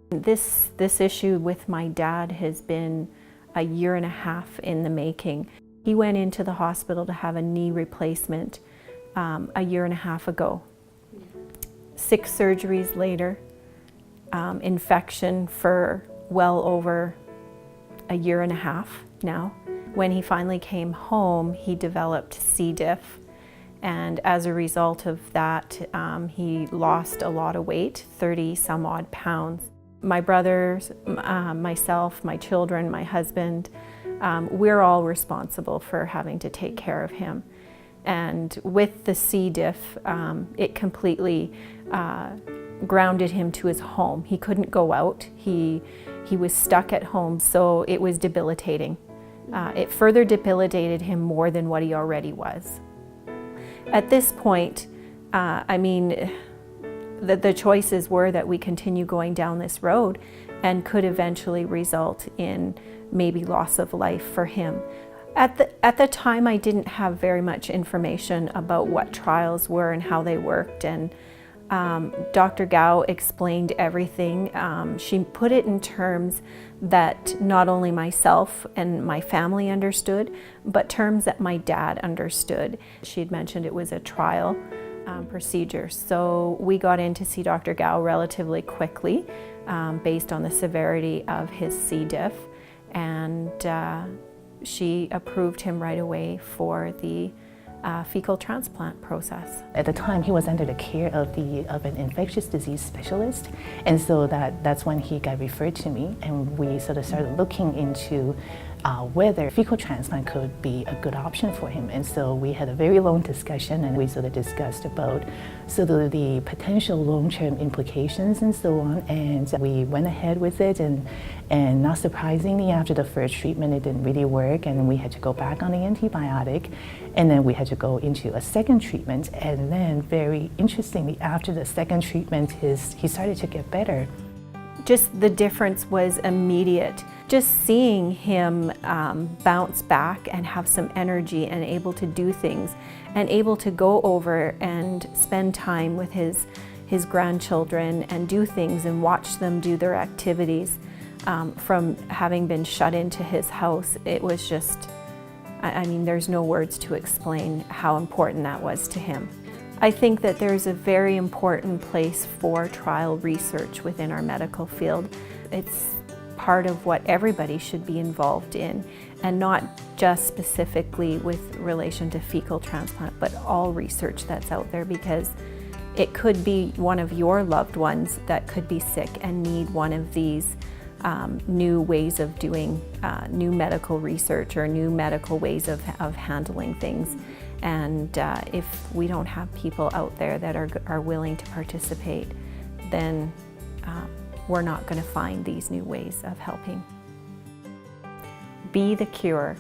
This issue with my dad has been a year and a half in the making. He went into the hospital to have a knee replacement a year and a half ago. 6 surgeries later, infection for well over a year and a half now. When he finally came home, he developed C. diff, and as a result of that, he lost a lot of weight, 30 some odd pounds. My brothers, myself, my children, my husband, we're all responsible for having to take care of him. And with the C. diff, it completely grounded him to his home. He couldn't go out. He was stuck at home, so it was debilitating. It further debilitated him more than what he already was. At this point, the choices were that we continue going down this road and could eventually result in maybe loss of life for him. At the time, I didn't have very much information about what trials were and how they worked, and Dr. Gao explained everything. She put it in terms that not only myself and my family understood, but terms that my dad understood. She had mentioned it was a trial procedure. So we got in to see Dr. Gao relatively quickly based on the severity of his C. diff, and she approved him right away for the fecal transplant process. At the time, he was under the care of an infectious disease specialist, and so that's when he got referred to me, and we sort of started looking into whether fecal transplant could be a good option for him. And so we had a very long discussion, and we sort of discussed about sort of the potential long-term implications and so on, and we went ahead with it, and not surprisingly, after the first treatment it didn't really work, and we had to go back on the antibiotic, and then we had to go into a second treatment, and then very interestingly, after the second treatment he started to get better. Just the difference was immediate. Just seeing him bounce back and have some energy and able to do things and able to go over and spend time with his grandchildren and do things and watch them do their activities from having been shut into his house, it was just, I mean, there's no words to explain how important that was to him. I think that there's a very important place for trial research within our medical field. It's part of what everybody should be involved in, and not just specifically with relation to fecal transplant, but all research that's out there, because it could be one of your loved ones that could be sick and need one of these new ways of doing new medical research or new medical ways of handling things. And if we don't have people out there that are willing to participate, then we're not going to find these new ways of helping. Be the cure.